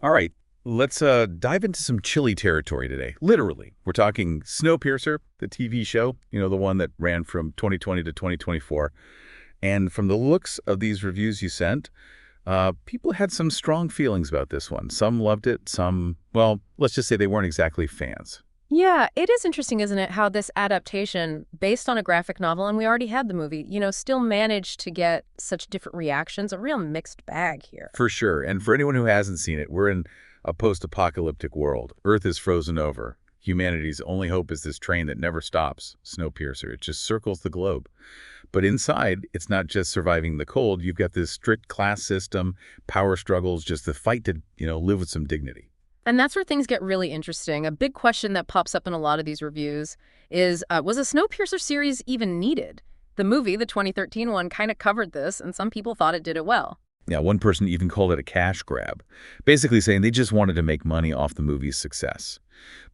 All right, let's dive into some chilly territory today. Literally, we're talking Snowpiercer, the TV show, the one that ran from 2020 to 2024. And from the looks of these reviews you sent, people had some strong feelings about this one. Some loved it, some, well, let's just say they weren't exactly fans. Yeah, it is interesting, isn't it, how this adaptation, based on a graphic novel, and we already had the movie, still managed to get such different reactions, a real mixed bag here. For sure. And for anyone who hasn't seen it, we're in a post-apocalyptic world. Earth is frozen over. Humanity's only hope is this train that never stops, Snowpiercer. It just circles the globe. But inside, it's not just surviving the cold. You've got this strict class system, power struggles, just the fight to, live with some dignity. And that's where things get really interesting. A big question that pops up in a lot of these reviews is, was a Snowpiercer series even needed? The movie, the 2013 one, kind of covered this, and some people thought it did it well. Yeah, one person even called it a cash grab, basically saying they just wanted to make money off the movie's success.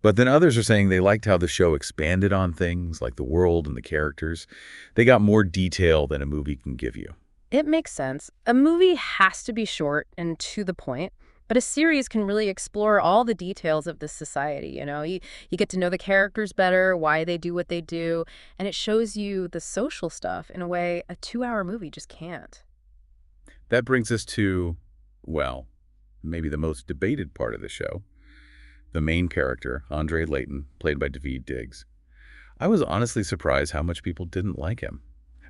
But then others are saying they liked how the show expanded on things like the world and the characters. They got more detail than a movie can give you. It makes sense. A movie has to be short and to the point. But a series can really explore all the details of this society, You get to know the characters better, why they do what they do, and it shows you the social stuff in a way a 2-hour movie just can't. That brings us to, well, maybe the most debated part of the show. The main character, Andre Layton, played by Daveed Diggs. I was honestly surprised how much people didn't like him.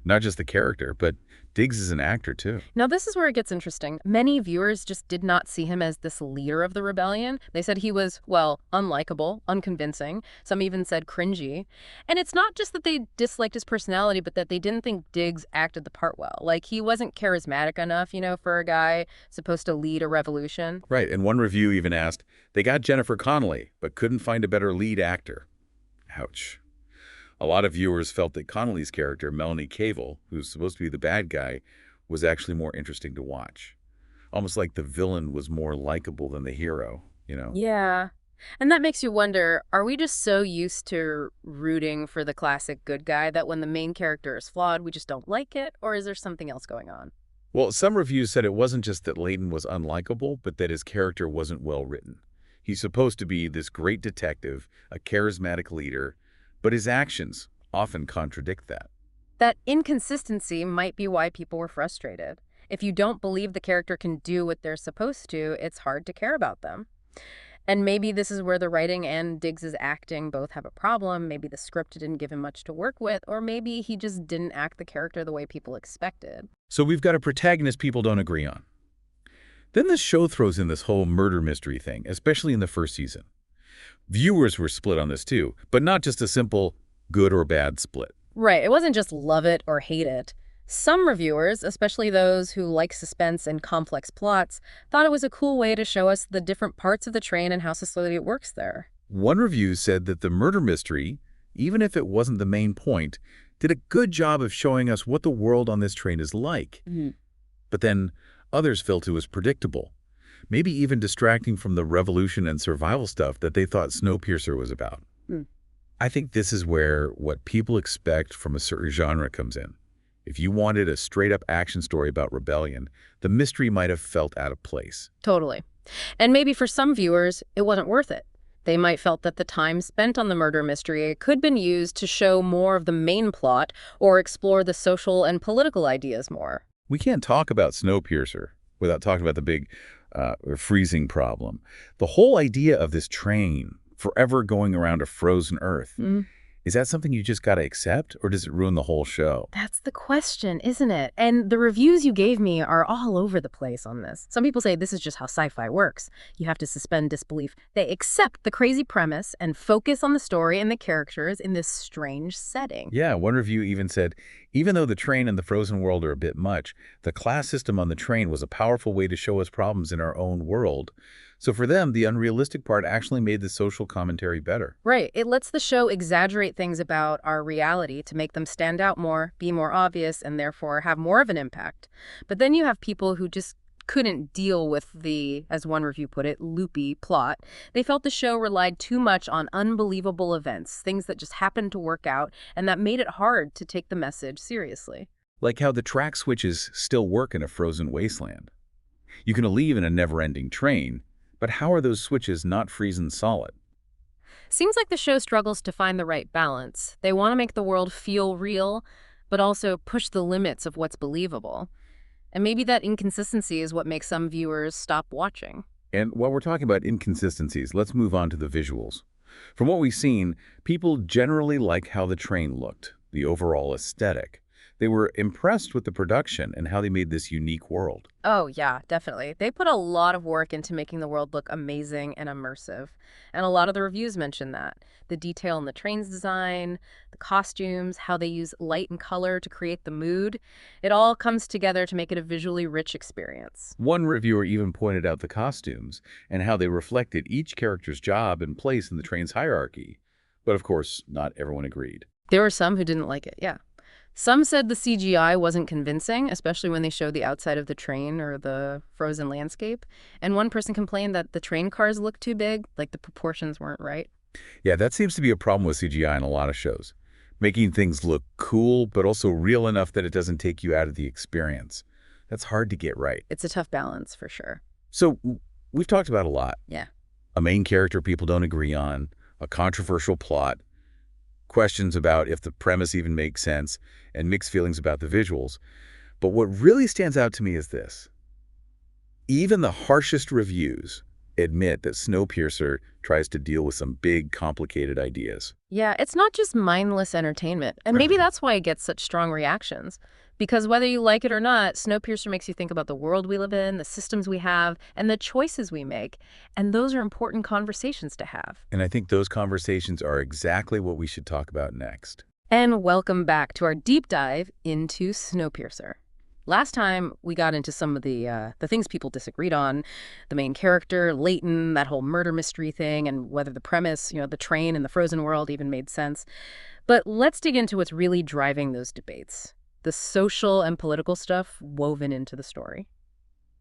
Not just the character, but Diggs is an actor, too. Now, this is where it gets interesting. Many viewers just did not see him as this leader of the rebellion. They said he was, well, unlikable, unconvincing. Some even said cringy. And it's not just that they disliked his personality, but that they didn't think Diggs acted the part well. Like, he wasn't charismatic enough, for a guy supposed to lead a revolution. Right, and one review even asked, they got Jennifer Connelly, but couldn't find a better lead actor. Ouch. A lot of viewers felt that Connelly's character, Melanie Cavell, who's supposed to be the bad guy, was actually more interesting to watch. Almost like the villain was more likable than the hero. Yeah. And that makes you wonder, are we just so used to rooting for the classic good guy that when the main character is flawed, we just don't like it? Or is there something else going on? Well, some reviews said it wasn't just that Layton was unlikable, but that his character wasn't well written. He's supposed to be this great detective, a charismatic leader, but his actions often contradict that. That inconsistency might be why people were frustrated. If you don't believe the character can do what they're supposed to, it's hard to care about them. And maybe this is where the writing and Diggs's acting both have a problem. Maybe the script didn't give him much to work with, or maybe he just didn't act the character the way people expected. So we've got a protagonist people don't agree on. Then the show throws in this whole murder mystery thing, especially in the first season. Viewers were split on this too, but not just a simple good or bad split. Right, it wasn't just love it or hate it. Some reviewers, especially those who like suspense and complex plots, thought it was a cool way to show us the different parts of the train and how society works there. One review said that the murder mystery, even if it wasn't the main point, did a good job of showing us what the world on this train is like. But then others felt it was predictable, maybe even distracting from the revolution and survival stuff that they thought Snowpiercer was about. I think this is where what people expect from a certain genre comes in. If you wanted a straight-up action story about rebellion, the mystery might have felt out of place. Totally. And maybe for some viewers, it wasn't worth it. They might felt that the time spent on the murder mystery could have been used to show more of the main plot or explore the social and political ideas more. We can't talk about Snowpiercer without talking about the big freezing problem. The whole idea of this train forever going around a frozen Earth, is that something you just got to accept, or does it ruin the whole show? That's the question, isn't it? And the reviews you gave me are all over the place on this. Some people say this is just how sci-fi works. You have to suspend disbelief. They accept the crazy premise and focus on the story and the characters in this strange setting. Yeah, one review even said, even though the train and the frozen world are a bit much, the class system on the train was a powerful way to show us problems in our own world. So for them, the unrealistic part actually made the social commentary better. Right. It lets the show exaggerate things about our reality to make them stand out more, be more obvious, and therefore have more of an impact. But then you have people who just couldn't deal with the, as one review put it, loopy plot. They felt the show relied too much on unbelievable events, things that just happened to work out, and that made it hard to take the message seriously. Like how the track switches still work in a frozen wasteland. You can leave in a never-ending train, But how are those switches not freezing solid? Seems like the show struggles to find the right balance. They want to make the world feel real, but also push the limits of what's believable. And maybe that inconsistency is what makes some viewers stop watching. And while we're talking about inconsistencies, let's move on to the visuals. From what we've seen, people generally like how the train looked, the overall aesthetic. They were impressed with the production and how they made this unique world. Oh, yeah, definitely. They put a lot of work into making the world look amazing and immersive. And a lot of the reviews mention that. The detail in the train's design, the costumes, how they use light and color to create the mood. It all comes together to make it a visually rich experience. One reviewer even pointed out the costumes and how they reflected each character's job and place in the train's hierarchy. But of course, not everyone agreed. There were some who didn't like it, yeah. Some said the CGI wasn't convincing, especially when they showed the outside of the train or the frozen landscape. And one person complained that the train cars looked too big, like the proportions weren't right. Yeah, that seems to be a problem with CGI in a lot of shows. Making things look cool, but also real enough that it doesn't take you out of the experience. That's hard to get right. It's a tough balance, for sure. So we've talked about a lot. Yeah. A main character people don't agree on, a controversial plot, questions about if the premise even makes sense, and mixed feelings about the visuals. But what really stands out to me is this. Even the harshest reviews admit that Snowpiercer tries to deal with some big, complicated ideas. Yeah, it's not just mindless entertainment. And maybe that's why it gets such strong reactions. Because whether you like it or not, Snowpiercer makes you think about the world we live in, the systems we have, and the choices we make. And those are important conversations to have. And I think those conversations are exactly what we should talk about next. And welcome back to our deep dive into Snowpiercer. Last time, we got into some of the things people disagreed on, the main character, Leighton, that whole murder mystery thing, and whether the premise, the train and the frozen world even made sense. But let's dig into what's really driving those debates, the social and political stuff woven into the story.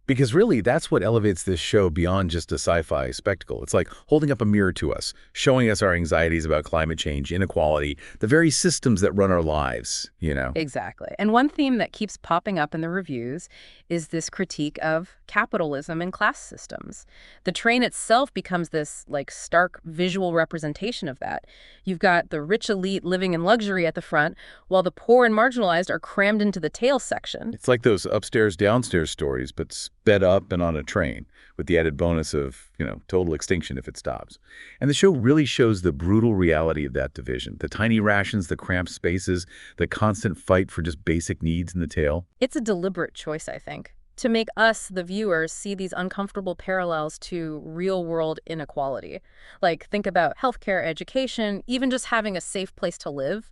Because really, that's what elevates this show beyond just a sci-fi spectacle. It's like holding up a mirror to us, showing us our anxieties about climate change, inequality, the very systems that run our lives, Exactly. And one theme that keeps popping up in the reviews is this critique of capitalism and class systems. The train itself becomes this, stark visual representation of that. You've got the rich elite living in luxury at the front, while the poor and marginalized are crammed into the tail section. It's like those upstairs-downstairs stories, but sped up and on a train, with the added bonus of, total extinction if it stops. And the show really shows the brutal reality of that division, the tiny rations, the cramped spaces, the constant fight for just basic needs in the tail. It's a deliberate choice, I think, to make us, the viewers, see these uncomfortable parallels to real-world inequality. Think about healthcare, education, even just having a safe place to live.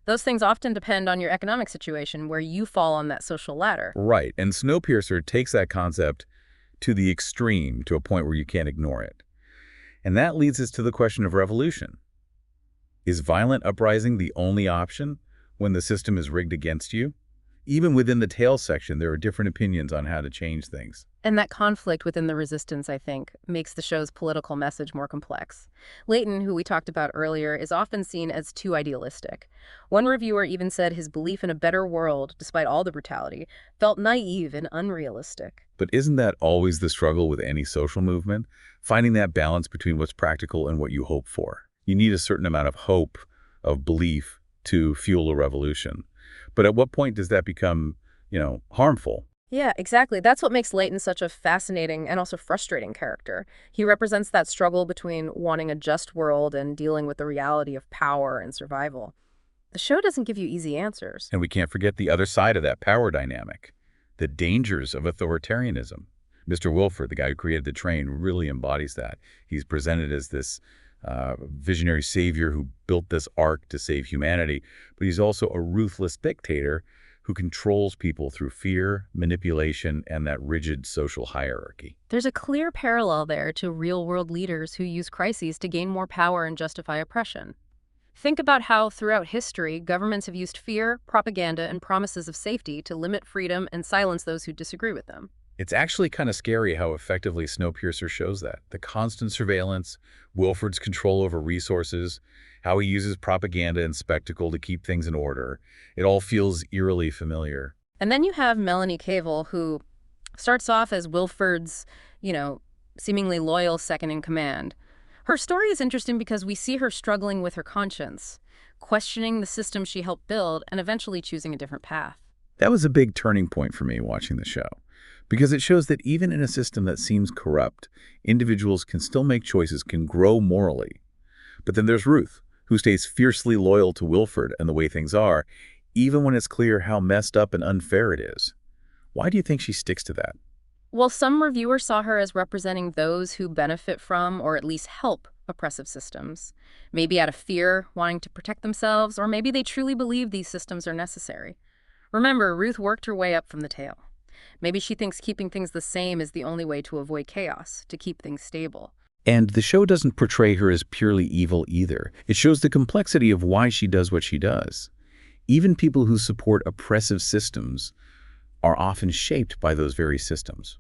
Those things often depend on your economic situation, where you fall on that social ladder. Right, and Snowpiercer takes that concept to the extreme, to a point where you can't ignore it. And that leads us to the question of revolution. Is violent uprising the only option when the system is rigged against you? Even within the tail section, there are different opinions on how to change things. And that conflict within the resistance, I think, makes the show's political message more complex. Leighton, who we talked about earlier, is often seen as too idealistic. One reviewer even said his belief in a better world, despite all the brutality, felt naive and unrealistic. But isn't that always the struggle with any social movement? Finding that balance between what's practical and what you hope for. You need a certain amount of hope, of belief, to fuel a revolution. But at what point does that become, harmful? Yeah, exactly. That's what makes Leighton such a fascinating and also frustrating character. He represents that struggle between wanting a just world and dealing with the reality of power and survival. The show doesn't give you easy answers. And we can't forget the other side of that power dynamic, the dangers of authoritarianism. Mr. Wilford, the guy who created the train, really embodies that. He's presented as this visionary savior who built this ark to save humanity, but he's also a ruthless dictator who controls people through fear, manipulation, and that rigid social hierarchy. There's a clear parallel there to real-world leaders who use crises to gain more power and justify oppression. Think about how, throughout history, governments have used fear, propaganda, and promises of safety to limit freedom and silence those who disagree with them. It's actually kind of scary how effectively Snowpiercer shows that. The constant surveillance, Wilford's control over resources, how he uses propaganda and spectacle to keep things in order. It all feels eerily familiar. And then you have Melanie Cavell, who starts off as Wilford's, seemingly loyal second in command. Her story is interesting because we see her struggling with her conscience, questioning the system she helped build, and eventually choosing a different path. That was a big turning point for me watching the show, because it shows that even in a system that seems corrupt, individuals can still make choices, can grow morally. But then there's Ruth, who stays fiercely loyal to Wilford and the way things are, even when it's clear how messed up and unfair it is. Why do you think she sticks to that? Well, some reviewers saw her as representing those who benefit from or at least help oppressive systems, maybe out of fear, wanting to protect themselves, or maybe they truly believe these systems are necessary. Remember, Ruth worked her way up from the tail. Maybe she thinks keeping things the same is the only way to avoid chaos, to keep things stable. And the show doesn't portray her as purely evil either. It shows the complexity of why she does what she does. Even people who support oppressive systems are often shaped by those very systems.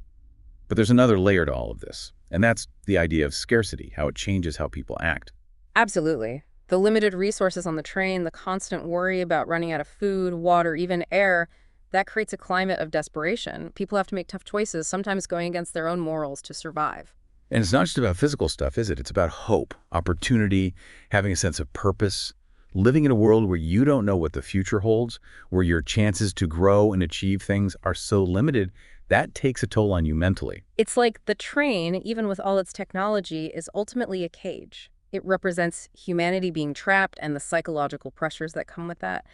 But there's another layer to all of this, and that's the idea of scarcity, how it changes how people act. Absolutely. The limited resources on the train, the constant worry about running out of food, water, even air, that creates a climate of desperation. People have to make tough choices, sometimes going against their own morals to survive. And it's not just about physical stuff, is it? It's about hope, opportunity, having a sense of purpose, living in a world where you don't know what the future holds, where your chances to grow and achieve things are so limited. That takes a toll on you mentally. It's like the train, even with all its technology, is ultimately a cage. It represents humanity being trapped and the psychological pressures that come with that.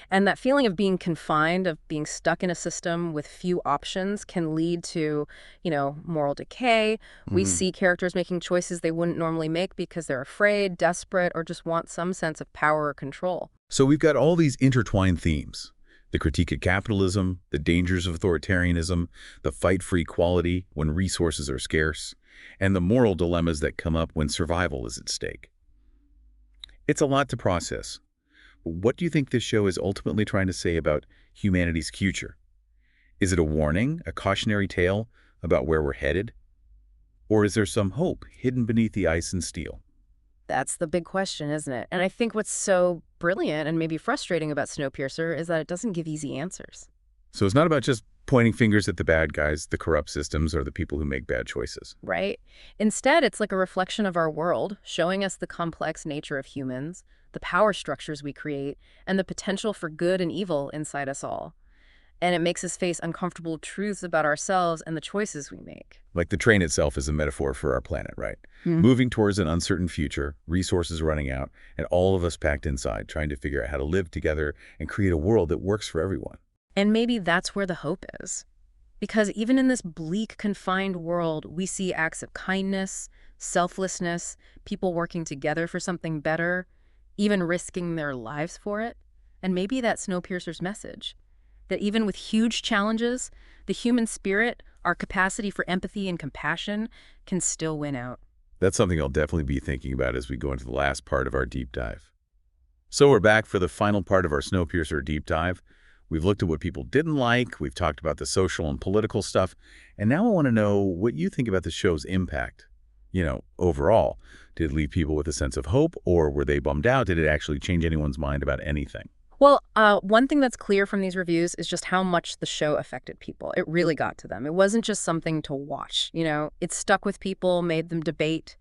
And that feeling of being confined, of being stuck in a system with few options can lead to, moral decay. We see characters making choices they wouldn't normally make because they're afraid, desperate, or just want some sense of power or control. So we've got all these intertwined themes. The critique of capitalism, the dangers of authoritarianism, the fight for equality when resources are scarce, and the moral dilemmas that come up when survival is at stake. It's a lot to process. What do you think this show is ultimately trying to say about humanity's future? Is it a warning, a cautionary tale about where we're headed? Or is there some hope hidden beneath the ice and steel? That's the big question, isn't it? And I think what's so brilliant and maybe frustrating about Snowpiercer is that it doesn't give easy answers. So it's not about just pointing fingers at the bad guys, the corrupt systems, or the people who make bad choices. Right? Instead, it's like a reflection of our world, showing us the complex nature of humans, the power structures we create, and the potential for good and evil inside us all. And it makes us face uncomfortable truths about ourselves and the choices we make. Like the train itself is a metaphor for our planet, right? Moving towards an uncertain future, resources running out, and all of us packed inside, trying to figure out how to live together and create a world that works for everyone. And maybe that's where the hope is. Because even in this bleak, confined world, we see acts of kindness, selflessness, people working together for something better, even risking their lives for it. And maybe that's Snowpiercer's message. That even with huge challenges, the human spirit, our capacity for empathy and compassion, can still win out. That's something I'll definitely be thinking about as we go into the last part of our deep dive. So we're back for the final part of our Snowpiercer deep dive. We've looked at what people didn't like, we've talked about the social and political stuff, and now I want to know what you think about the show's impact. Overall, did it leave people with a sense of hope, or were they bummed out? Did it actually change anyone's mind about anything? Well, one thing that's clear from these reviews is just how much the show affected people. It really got to them. It wasn't just something to watch, It stuck with people, made them debate,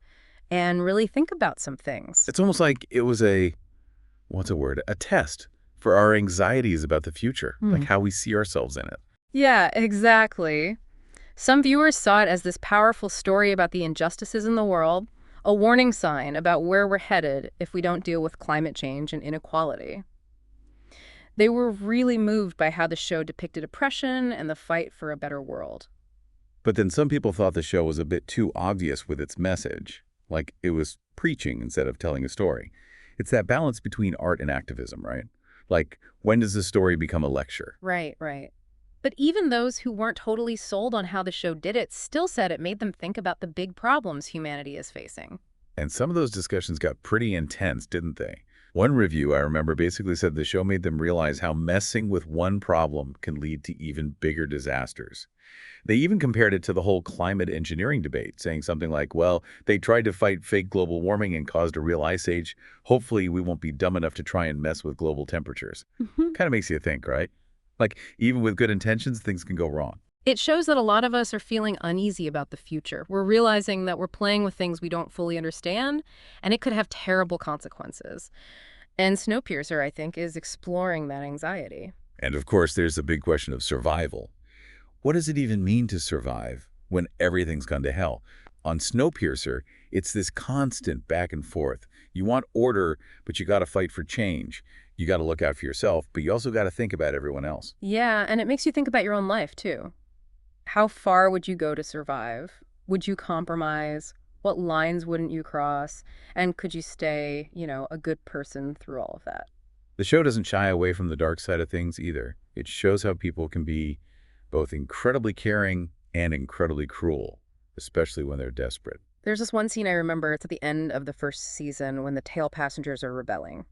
and really think about some things. It's almost like it was a test for our anxieties about the future, like how we see ourselves in it. Yeah, exactly. Some viewers saw it as this powerful story about the injustices in the world, a warning sign about where we're headed if we don't deal with climate change and inequality. They were really moved by how the show depicted oppression and the fight for a better world. But then some people thought the show was a bit too obvious with its message, like it was preaching instead of telling a story. It's that balance between art and activism, right? Like, when does the story become a lecture? Right. But even those who weren't totally sold on how the show did it still said it made them think about the big problems humanity is facing. And some of those discussions got pretty intense, didn't they? One review I remember basically said the show made them realize how messing with one problem can lead to even bigger disasters. They even compared it to the whole climate engineering debate, saying something like, well, they tried to fight fake global warming and caused a real ice age. Hopefully we won't be dumb enough to try and mess with global temperatures. Kind of makes you think, right? Like, even with good intentions, things can go wrong. It shows that a lot of us are feeling uneasy about the future. We're realizing that we're playing with things we don't fully understand, and it could have terrible consequences. And Snowpiercer, I think, is exploring that anxiety. And of course, there's the big question of survival. What does it even mean to survive when everything's gone to hell? On Snowpiercer, it's this constant back and forth. You want order, but you got to fight for change. You got to look out for yourself, but you also got to think about everyone else. Yeah, and it makes you think about your own life, too. How far would you go to survive? Would you compromise? What lines wouldn't you cross? And could you stay, a good person through all of that? The show doesn't shy away from the dark side of things either. It shows how people can be both incredibly caring and incredibly cruel, especially when they're desperate. There's this one scene I remember. It's at the end of the first season when the tail passengers are rebelling.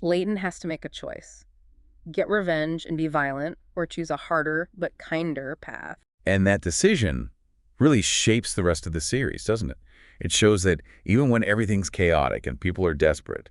Layton has to make a choice. Get revenge and be violent, or choose a harder but kinder path. And that decision really shapes the rest of the series, doesn't it? It shows that even when everything's chaotic and people are desperate,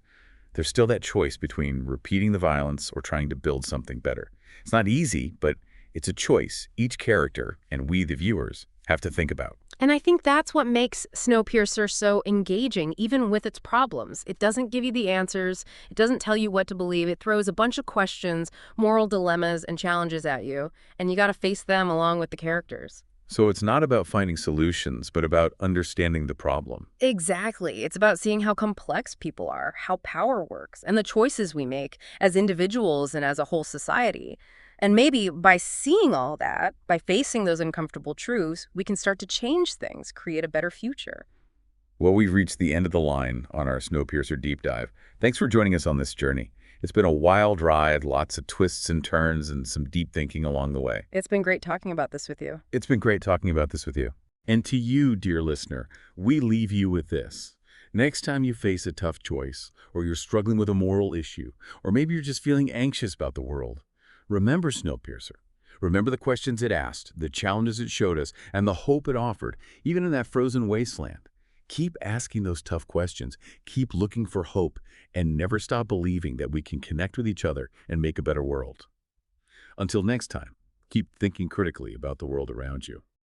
there's still that choice between repeating the violence or trying to build something better. It's not easy, but it's a choice each character, and we, the viewers, have to think about. And I think that's what makes Snowpiercer so engaging, even with its problems. It doesn't give you the answers. It doesn't tell you what to believe. It throws a bunch of questions, moral dilemmas, and challenges at you, and you got to face them along with the characters. So it's not about finding solutions, but about understanding the problem. Exactly. It's about seeing how complex people are, how power works, and the choices we make as individuals and as a whole society. And maybe by seeing all that, by facing those uncomfortable truths, we can start to change things, create a better future. Well, we've reached the end of the line on our Snowpiercer deep dive. Thanks for joining us on this journey. It's been a wild ride, lots of twists and turns, and some deep thinking along the way. It's been great talking about this with you. It's been great talking about this with you. And to you, dear listener, we leave you with this. Next time you face a tough choice, or you're struggling with a moral issue, or maybe you're just feeling anxious about the world, remember Snowpiercer. Remember the questions it asked, the challenges it showed us, and the hope it offered, even in that frozen wasteland. Keep asking those tough questions, keep looking for hope, and never stop believing that we can connect with each other and make a better world. Until next time, keep thinking critically about the world around you.